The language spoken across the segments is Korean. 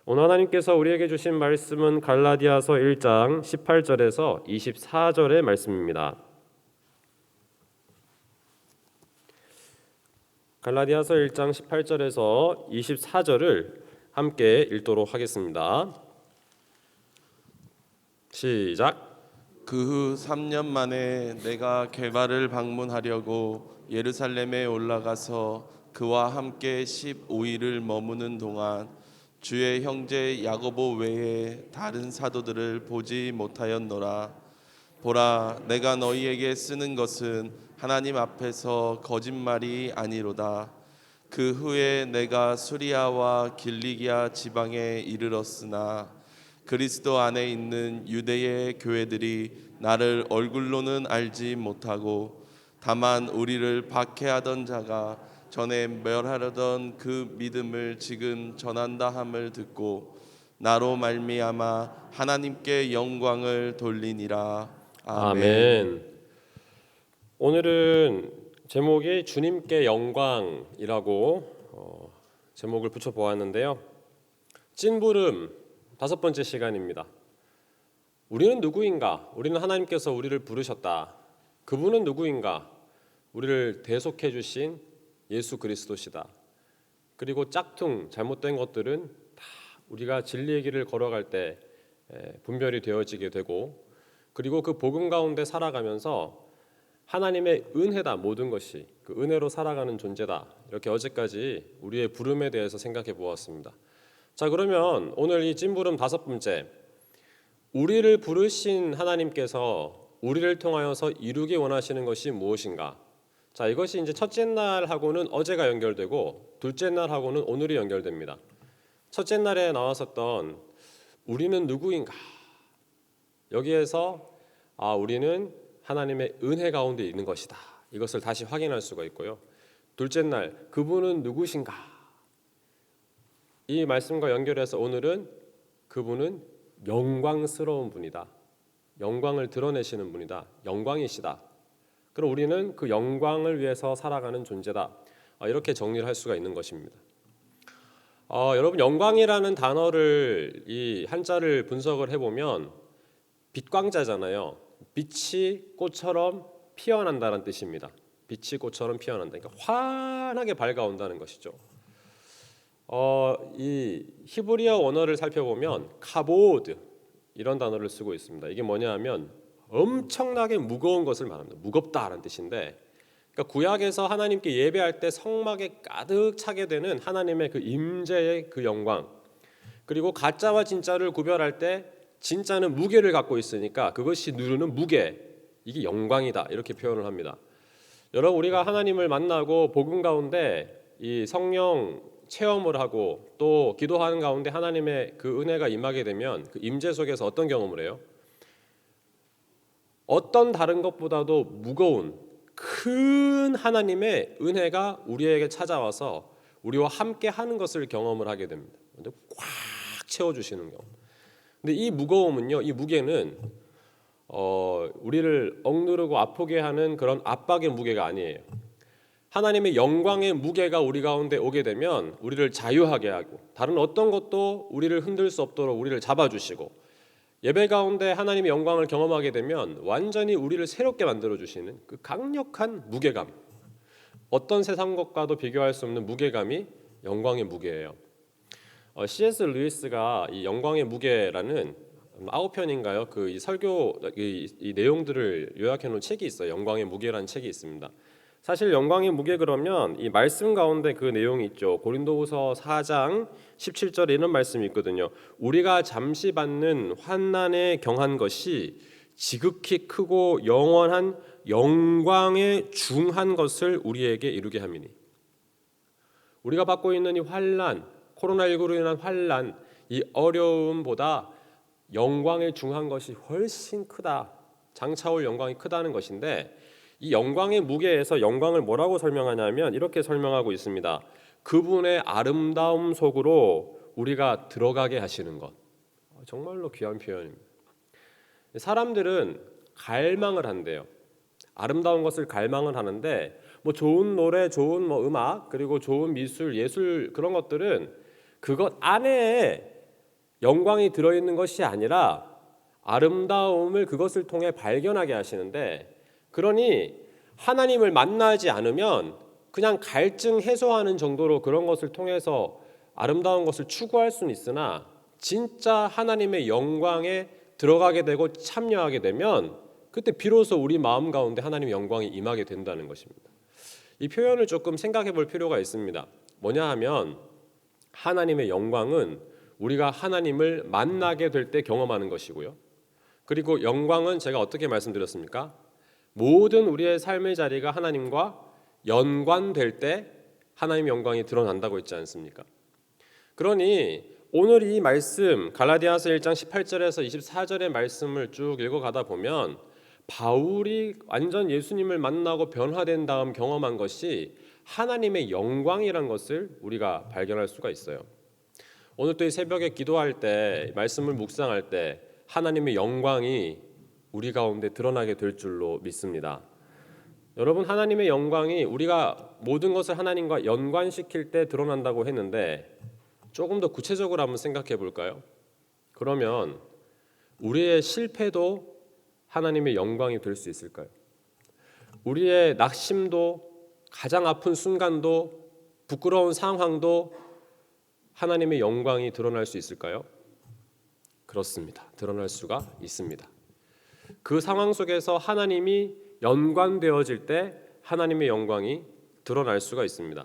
오늘 하나님께서 우리에게 주신 말씀은 갈라디아서 1장 18절에서 24절의 말씀입니다. 갈라디아서 1장 18절에서 24절을 함께 읽도록 하겠습니다. 시작. 그 후 3년 만에 내가 게바를 방문하려고 예루살렘에 올라가서 그와 함께 15일을 머무는 동안 주의 형제 야고보 외에 다른 사도들을 보지 못하였노라. 보라, 내가 너희에게 쓰는 것은 하나님 앞에서 거짓말이 아니로다. 그 후에 내가 수리아와 길리기아 지방에 이르렀으나 그리스도 안에 있는 유대의 교회들이 나를 얼굴로는 알지 못하고 다만 우리를 박해하던 자가 전에 멸하려던 그 믿음을 지금 전한다 함을 듣고 나로 말미암아 하나님께 영광을 돌리니라. 아멘. 아멘. 오늘은 제목이 주님께 영광이라고 제목을 붙여보았는데요. 찐부름 5번째 시간입니다. 우리는 누구인가? 우리는 하나님께서 우리를 부르셨다. 그분은 누구인가? 우리를 대속해 주신 예수 그리스도시다. 그리고 짝퉁 잘못된 것들은 다 우리가 진리의 길을 걸어갈 때 분별이 되어지게 되고, 그리고 그 복음 가운데 살아가면서 하나님의 은혜다, 모든 것이 그 은혜로 살아가는 존재다. 이렇게 어제까지 우리의 부름에 대해서 생각해 보았습니다. 자, 그러면 오늘 이 찐부름 5번째, 우리를 부르신 하나님께서 우리를 통하여서 이루기 원하시는 것이 무엇인가? 자, 이것이 이제 첫째 날하고는 어제가 연결되고 둘째 날하고는 오늘이 연결됩니다. 첫째 날에 나왔었던 우리는 누구인가? 여기에서 우리는 하나님의 은혜 가운데 있는 것이다. 이것을 다시 확인할 수가 있고요. 둘째 날, 그분은 누구신가? 이 말씀과 연결해서 오늘은 그분은 영광스러운 분이다. 영광을 드러내시는 분이다. 영광이시다. 그럼 우리는 그 영광을 위해서 살아가는 존재다. 이렇게 정리를 할 수가 있는 것입니다. 여러분, 영광이라는 단어를 이 한자를 분석을 해보면 빛광자잖아요. 빛이 꽃처럼 피어난다는 뜻입니다. 빛이 꽃처럼 피어난다. 그러니까 환하게 밝아온다는 것이죠. 이 히브리어 원어를 살펴보면 카보드 이런 단어를 쓰고 있습니다. 이게 뭐냐 하면 엄청나게 무거운 것을 말합니다. 무겁다라는 뜻인데, 그러니까 구약에서 하나님께 예배할 때 성막에 가득 차게 되는 하나님의 그 임재의 그 영광, 그리고 가짜와 진짜를 구별할 때 진짜는 무게를 갖고 있으니까 그것이 누르는 무게, 이게 영광이다, 이렇게 표현을 합니다. 여러분, 우리가 하나님을 만나고 복음 가운데 이 성령 체험을 하고 또 기도하는 가운데 하나님의 그 은혜가 임하게 되면 그 임재 속에서 어떤 경험을 해요? 어떤 다른 것보다도 무거운 큰 하나님의 은혜가 우리에게 찾아와서 우리와 함께 하는 것을 경험을 하게 됩니다. 꽉 채워주시는 경험. 근데 이 무거움은요, 이 무게는 우리를 억누르고 아프게 하는 그런 압박의 무게가 아니에요. 하나님의 영광의 무게가 우리 가운데 오게 되면 우리를 자유하게 하고 다른 어떤 것도 우리를 흔들 수 없도록 우리를 잡아주시고, 예배 가운데 하나님의 영광을 경험하게 되면 완전히 우리를 새롭게 만들어주시는 그 강력한 무게감, 어떤 세상 것과도 비교할 수 없는 무게감이 영광의 무게예요. C.S. 루이스가 이 영광의 무게라는 9편인가요? 그 이 설교 이 내용들을 요약해 놓은 책이 있어요. 영광의 무게라는 책이 있습니다. 사실 영광의 무게 그러면 이 말씀 가운데 그 내용이 있죠. 고린도후서 4장 17절에 이런 말씀이 있거든요. 우리가 잠시 받는 환난에 경한 것이 지극히 크고 영원한 영광에 중한 것을 우리에게 이루게 함이니. 우리가 받고 있는 이 환난, 코로나19로 인한 환난, 이 어려움보다 영광에 중한 것이 훨씬 크다. 장차올 영광이 크다는 것인데, 이 영광의 무게에서 영광을 뭐라고 설명하냐면 이렇게 설명하고 있습니다. 그분의 아름다움 속으로 우리가 들어가게 하시는 것. 정말로 귀한 표현입니다. 사람들은 갈망을 한대요. 아름다운 것을 갈망을 하는데, 뭐 좋은 노래, 좋은 뭐 음악, 그리고 좋은 미술, 예술, 그런 것들은 그것 안에 영광이 들어있는 것이 아니라 아름다움을 그것을 통해 발견하게 하시는데, 그러니 하나님을 만나지 않으면 그냥 갈증 해소하는 정도로 그런 것을 통해서 아름다운 것을 추구할 수는 있으나 진짜 하나님의 영광에 들어가게 되고 참여하게 되면 그때 비로소 우리 마음 가운데 하나님의 영광이 임하게 된다는 것입니다. 이 표현을 조금 생각해 볼 필요가 있습니다. 뭐냐 하면 하나님의 영광은 우리가 하나님을 만나게 될 때 경험하는 것이고요. 그리고 영광은 제가 어떻게 말씀드렸습니까? 모든 우리의 삶의 자리가 하나님과 연관될 때 하나님의 영광이 드러난다고 했지 않습니까? 그러니 오늘 이 말씀 갈라디아서 1장 18절에서 24절의 말씀을 쭉 읽어가다 보면 바울이 완전 예수님을 만나고 변화된 다음 경험한 것이 하나님의 영광이란 것을 우리가 발견할 수가 있어요. 오늘 또 이 새벽에 기도할 때 말씀을 묵상할 때 하나님의 영광이 우리 가운데 드러나게 될 줄로 믿습니다. 여러분, 하나님의 영광이 우리가 모든 것을 하나님과 연관시킬 때 드러난다고 했는데 조금 더 구체적으로 한번 생각해 볼까요? 그러면 우리의 실패도 하나님의 영광이 될 수 있을까요? 우리의 낙심도, 가장 아픈 순간도, 부끄러운 상황도 하나님의 영광이 드러날 수 있을까요? 그렇습니다. 드러날 수가 있습니다. 그 상황 속에서 하나님이 연관되어질 때 하나님의 영광이 드러날 수가 있습니다.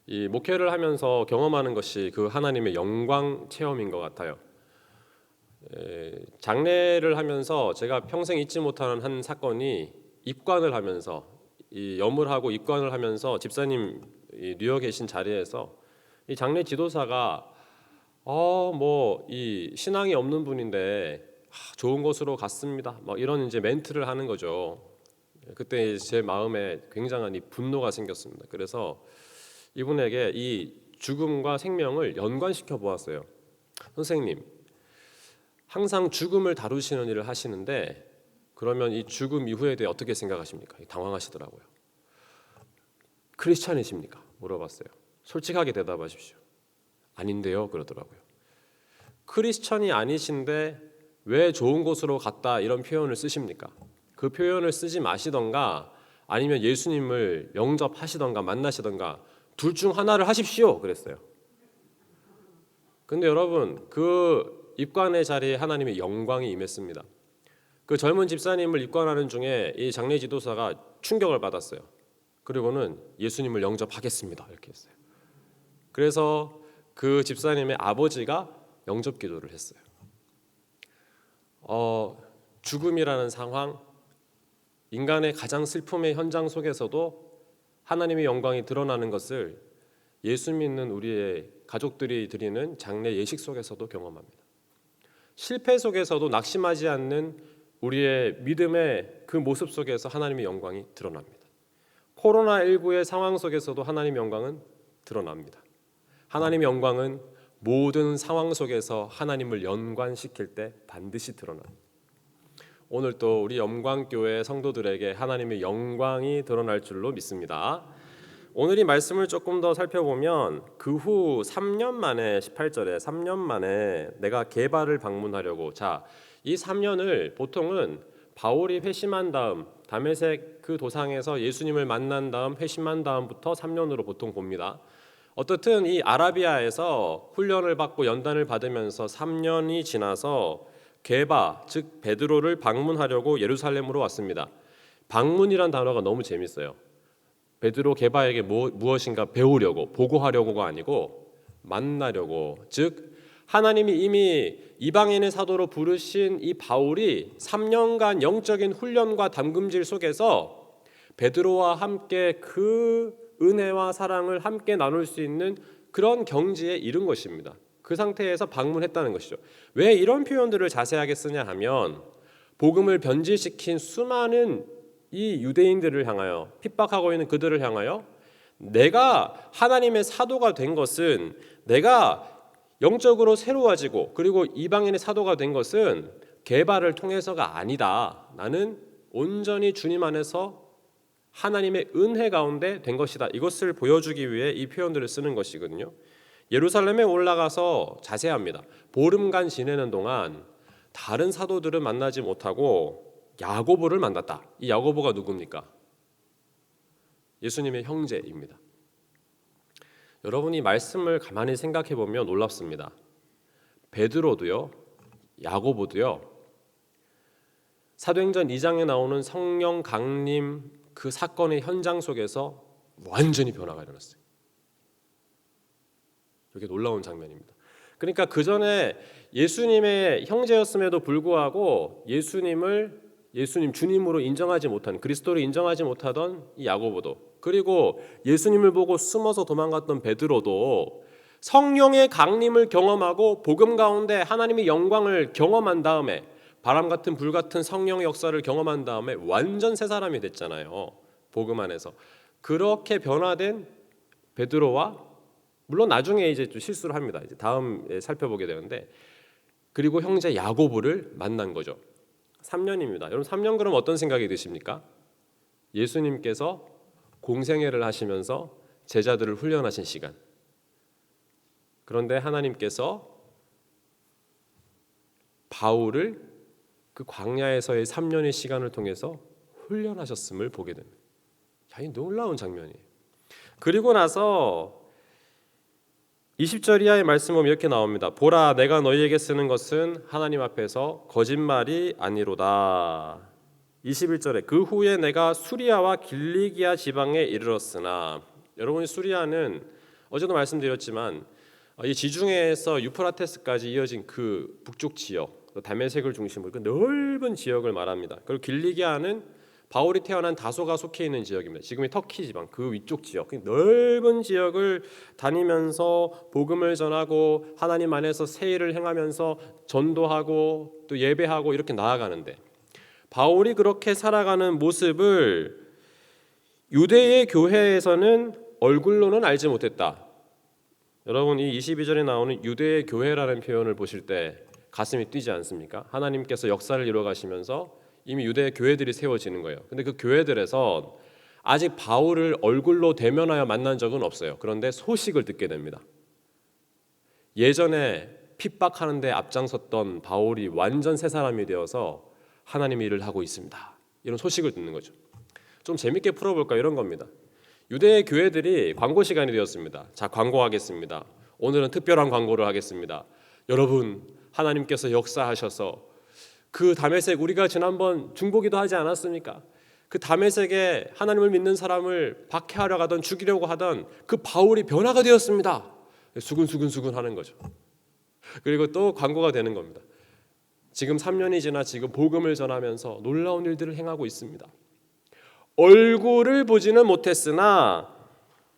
이 목회를 하면서 경험하는 것이 그 하나님의 영광 체험인 것 같아요. 장례를 하면서 제가 평생 잊지 못하는 한 사건이 입관을 하면서 이 염을 입관을 하면서 집사님 뉴욕에 계신 자리에서 이 장례 지도사가 이 신앙이 없는 분인데 좋은 곳으로 갔습니다. 막 이런 이제 멘트를 하는 거죠. 그때 제 마음에 굉장한 이 분노가 생겼습니다. 그래서 이분에게 이 죽음과 생명을 연관시켜 보았어요. 선생님, 항상 죽음을 다루시는 일을 하시는데 그러면 이 죽음 이후에 대해 어떻게 생각하십니까? 당황하시더라고요. 크리스찬이십니까? 물어봤어요. 솔직하게 대답하십시오. 아닌데요, 그러더라고요. 크리스찬이 아니신데 왜 좋은 곳으로 갔다 이런 표현을 쓰십니까? 그 표현을 쓰지 마시던가 아니면 예수님을 영접하시던가 만나시던가 둘 중 하나를 하십시오 그랬어요. 근데 여러분, 그 입관의 자리에 하나님의 영광이 임했습니다. 그 젊은 집사님을 입관하는 중에 이 장례 지도사가 충격을 받았어요. 그리고는 예수님을 영접하겠습니다 이렇게 했어요. 그래서 그 집사님의 아버지가 영접 기도를 했어요. 죽음이라는 상황, 인간의 가장 슬픔의 현장 속에서도 하나님의 영광이 드러나는 것을 예수 믿는 우리의 가족들이 드리는 장례 예식 속에서도 경험합니다. 실패 속에서도 낙심하지 않는 우리의 믿음의 그 모습 속에서 하나님의 영광이 드러납니다. 코로나19의 상황 속에서도 하나님의 영광은 드러납니다. 하나님의 영광은 모든 상황 속에서 하나님을 연관시킬 때 반드시 드러납니다. 오늘 또 우리 영광교회 성도들에게 하나님의 영광이 드러날 줄로 믿습니다. 오늘 이 말씀을 조금 더 살펴보면 그 후 3년 만에 18절에 3년 만에 내가 게바를 방문하려고, 이 3년을 보통은 바울이 회심한 다음 다메섹 그 도상에서 예수님을 만난 다음 회심한 다음부터 3년으로 보통 봅니다. 어떻든 이 아라비아에서 훈련을 받고 연단을 받으면서 3년이 지나서 게바 즉 베드로를 방문하려고 예루살렘으로 왔습니다. 방문이란 단어가 너무 재밌어요. 베드로 게바에게 무엇인가 배우려고, 보고하려고가 아니고 만나려고, 즉 하나님이 이미 이방인의 사도로 부르신 이 바울이 3년간 영적인 훈련과 담금질 속에서 베드로와 함께 그 은혜와 사랑을 함께 나눌 수 있는 그런 경지에 이른 것입니다. 그 상태에서 방문했다는 것이죠. 왜 이런 표현들을 자세하게 쓰냐 하면 복음을 변질시킨 수많은 이 유대인들을 향하여, 핍박하고 있는 그들을 향하여 내가 하나님의 사도가 된 것은, 내가 영적으로 새로워지고 그리고 이방인의 사도가 된 것은 게바를 통해서가 아니다. 나는 온전히 주님 안에서 하나님의 은혜 가운데 된 것이다. 이것을 보여주기 위해 이 표현들을 쓰는 것이거든요. 예루살렘에 올라가서 자세합니다. 보름간 지내는 동안 다른 사도들은 만나지 못하고 야고보를 만났다. 이 야고보가 누굽니까? 예수님의 형제입니다. 여러분이 말씀을 가만히 생각해 보면 놀랍습니다. 베드로도요, 야고보도요, 사도행전 2장에 나오는 성령 강림 그 사건의 현장 속에서 완전히 변화가 일어났어요. 이게 놀라운 장면입니다. 그러니까 그 전에 예수님의 형제였음에도 불구하고 예수님 주님으로 인정하지 못한, 그리스도를 인정하지 못하던 이 야고보도, 그리고 예수님을 보고 숨어서 도망갔던 베드로도 성령의 강림을 경험하고 복음 가운데 하나님의 영광을 경험한 다음에, 바람 같은 불 같은 성령의 역사를 경험한 다음에 완전 새 사람이 됐잖아요. 복음 안에서. 그렇게 변화된 베드로와, 물론 나중에 이제 좀 실수를 합니다. 이제 다음에 살펴보게 되는데, 그리고 형제 야고보를 만난 거죠. 3년입니다. 여러분 3년 그럼 어떤 생각이 드십니까? 예수님께서 공생애를 하시면서 제자들을 훈련하신 시간. 그런데 하나님께서 바울을 그 광야에서의 3년의 시간을 통해서 훈련하셨음을 보게 됩니다. 이 놀라운 장면이에요. 그리고 나서 20절 이하의 말씀 보면 이렇게 나옵니다. 보라, 내가 너희에게 쓰는 것은 하나님 앞에서 거짓말이 아니로다. 21절에 그 후에 내가 수리아와 길리기아 지방에 이르렀으나, 여러분이 수리아는 어제도 말씀드렸지만 이 지중해에서 유프라테스까지 이어진 그 북쪽 지역, 다메섹을 중심으로 그 넓은 지역을 말합니다. 그리고 길리기아는 바울이 태어난 다소가 속해 있는 지역입니다. 지금의 터키 지방 그 위쪽 지역, 그 넓은 지역을 다니면서 복음을 전하고 하나님 안에서 새 일을 행하면서 전도하고 또 예배하고 이렇게 나아가는데, 바울이 그렇게 살아가는 모습을 유대의 교회에서는 얼굴로는 알지 못했다. 여러분 이 22절에 나오는 유대의 교회라는 표현을 보실 때 가슴이 뛰지 않습니까? 하나님께서 역사를 이루어 가시면서 이미 유대 교회들이 세워지는 거예요. 근데 그 교회들에서 아직 바울을 얼굴로 대면하여 만난 적은 없어요. 그런데 소식을 듣게 됩니다. 예전에 핍박하는데 앞장섰던 바울이 완전 새 사람이 되어서 하나님의 일을 하고 있습니다. 이런 소식을 듣는 거죠. 좀 재밌게 풀어볼까 이런 겁니다. 유대의 교회들이 광고 시간이 되었습니다. 자, 광고하겠습니다. 오늘은 특별한 광고를 하겠습니다. 여러분, 하나님께서 역사하셔서 그 다메섹, 우리가 지난번 중보기도 하지 않았습니까? 그 다메섹에 하나님을 믿는 사람을 박해하려 가던, 죽이려고 하던 그 바울이 변화가 되었습니다. 수근수근 하는 거죠. 그리고 또 광고가 되는 겁니다. 지금 3년이 지나 지금 복음을 전하면서 놀라운 일들을 행하고 있습니다. 얼굴을 보지는 못했으나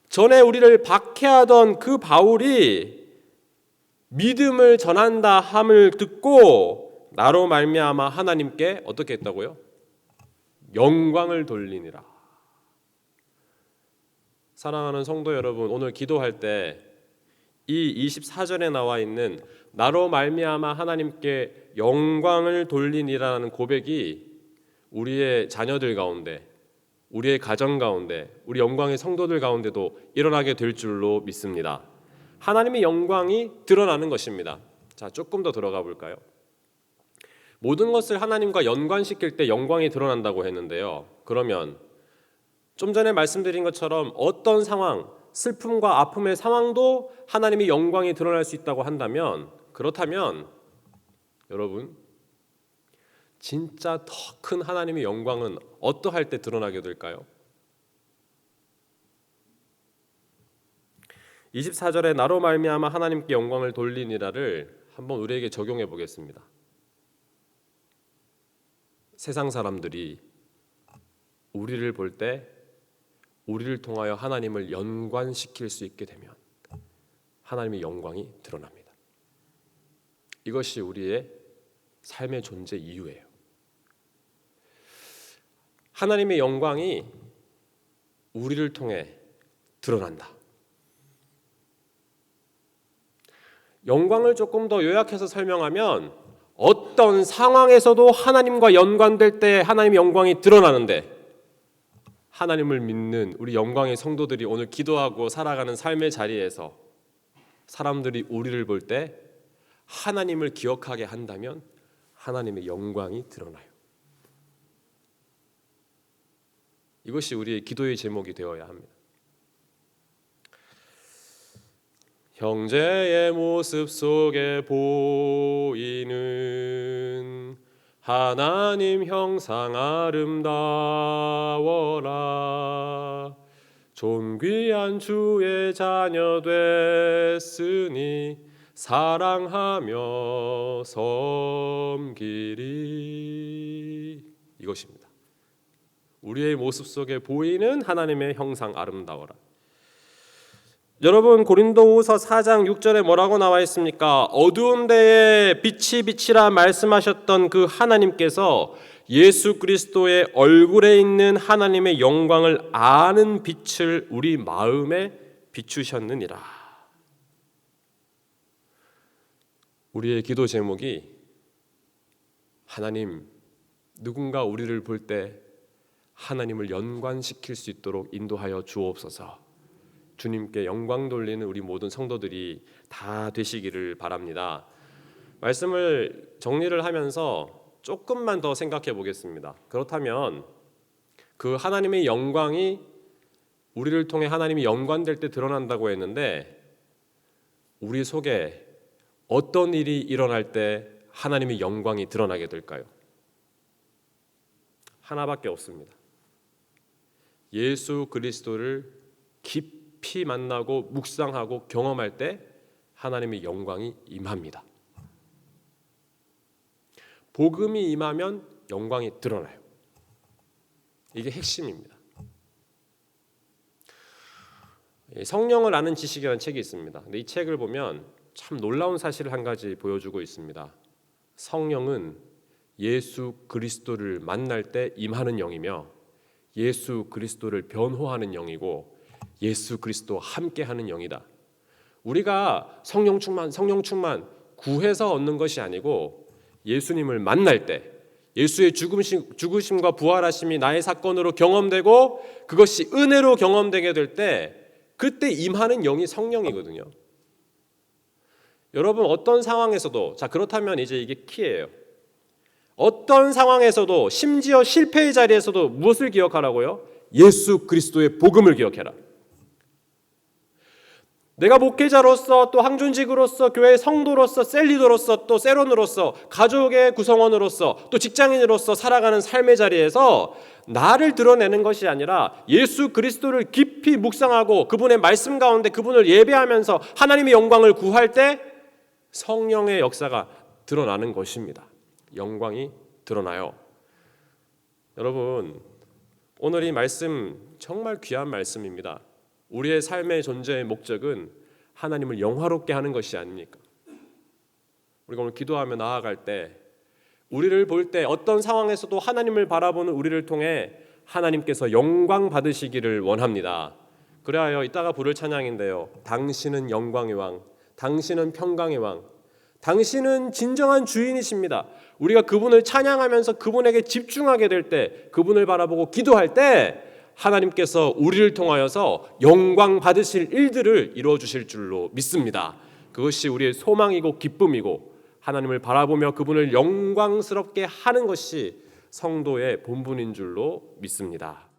전에 우리를 박해하던 그 바울이 믿음을 전한다 함을 듣고 나로 말미암아 하나님께 어떻게 했다고요? 영광을 돌리니라. 사랑하는 성도 여러분, 오늘 기도할 때 이 24절에 나와 있는 나로 말미암아 하나님께 영광을 돌리니라는 고백이 우리의 자녀들 가운데, 우리의 가정 가운데, 우리 영광의 성도들 가운데도 일어나게 될 줄로 믿습니다. 하나님의 영광이 드러나는 것입니다. 자, 조금 더 들어가 볼까요? 모든 것을 하나님과 연관시킬 때 영광이 드러난다고 했는데요. 그러면 좀 전에 말씀드린 것처럼 어떤 상황, 슬픔과 아픔의 상황도 하나님의 영광이 드러날 수 있다고 한다면, 그렇다면 여러분, 진짜 더 큰 하나님의 영광은 어떠할 때 드러나게 될까요? 24절에 나로 말미암아 하나님께 영광을 돌리니라를 한번 우리에게 적용해 보겠습니다. 세상 사람들이 우리를 볼 때 우리를 통하여 하나님을 연관시킬 수 있게 되면 하나님의 영광이 드러납니다. 이것이 우리의 삶의 존재 이유예요. 하나님의 영광이 우리를 통해 드러난다. 영광을 조금 더 요약해서 설명하면 어떤 상황에서도 하나님과 연관될 때 하나님의 영광이 드러나는데, 하나님을 믿는 우리 영광의 성도들이 오늘 기도하고 살아가는 삶의 자리에서 사람들이 우리를 볼 때 하나님을 기억하게 한다면 하나님의 영광이 드러나요. 이것이 우리의 기도의 제목이 되어야 합니다. 형제의 모습 속에 보이는 하나님 형상 아름다워라. 존귀한 주의 자녀 됐으니 사랑하며 섬기리. 이것입니다. 우리의 모습 속에 보이는 하나님의 형상 아름다워라. 여러분, 고린도후서 4장 6절에 뭐라고 나와 있습니까? 어두운 데에 빛이 빛이라 말씀하셨던 그 하나님께서 예수 그리스도의 얼굴에 있는 하나님의 영광을 아는 빛을 우리 마음에 비추셨느니라. 우리의 기도 제목이 하나님, 누군가 우리를 볼 때 하나님을 연관시킬 수 있도록 인도하여 주옵소서. 주님께 영광 돌리는 우리 모든 성도들이 다 되시기를 바랍니다. 말씀을 정리를 하면서 조금만 더 생각해 보겠습니다. 그렇다면 그 하나님의 영광이 우리를 통해 하나님이 연관될 때 드러난다고 했는데, 우리 속에 어떤 일이 일어날 때 하나님의 영광이 드러나게 될까요? 하나밖에 없습니다. 예수 그리스도를 깊이 만나고 묵상하고 경험할 때 하나님의 영광이 임합니다. 복음이 임하면 영광이 드러나요. 이게 핵심입니다. 성령을 아는 지식이라는 책이 있습니다. 근데 이 책을 보면 참 놀라운 사실을 한 가지 보여주고 있습니다. 성령은 예수 그리스도를 만날 때 임하는 영이며 예수 그리스도를 변호하는 영이고 예수 그리스도와 함께하는 영이다. 우리가 성령 충만 구해서 얻는 것이 아니고 예수님을 만날 때 예수의 죽으심과 부활하심이 나의 사건으로 경험되고 그것이 은혜로 경험되게 될 때 그때 임하는 영이 성령이거든요. 여러분, 어떤 상황에서도, 자, 그렇다면 이제 이게 키예요. 어떤 상황에서도, 심지어 실패의 자리에서도 무엇을 기억하라고요? 예수 그리스도의 복음을 기억해라. 내가 목회자로서, 또 항존직으로서, 교회의 성도로서, 셀리더로서, 또 세론으로서, 가족의 구성원으로서, 또 직장인으로서 살아가는 삶의 자리에서 나를 드러내는 것이 아니라 예수 그리스도를 깊이 묵상하고 그분의 말씀 가운데 그분을 예배하면서 하나님의 영광을 구할 때 성령의 역사가 드러나는 것입니다. 영광이 드러나요. 여러분, 오늘 이 말씀 정말 귀한 말씀입니다. 우리의 삶의 존재의 목적은 하나님을 영화롭게 하는 것이 아닙니까? 우리가 오늘 기도하며 나아갈 때 우리를 볼 때 어떤 상황에서도 하나님을 바라보는 우리를 통해 하나님께서 영광 받으시기를 원합니다. 그래야 이따가 부를 찬양인데요. 당신은 영광의 왕, 당신은 평강의 왕, 당신은 진정한 주인이십니다. 우리가 그분을 찬양하면서 그분에게 집중하게 될 때, 그분을 바라보고 기도할 때 하나님께서 우리를 통하여서 영광 받으실 일들을 이루어 주실 줄로 믿습니다. 그것이 우리의 소망이고 기쁨이고 하나님을 바라보며 그분을 영광스럽게 하는 것이 성도의 본분인 줄로 믿습니다.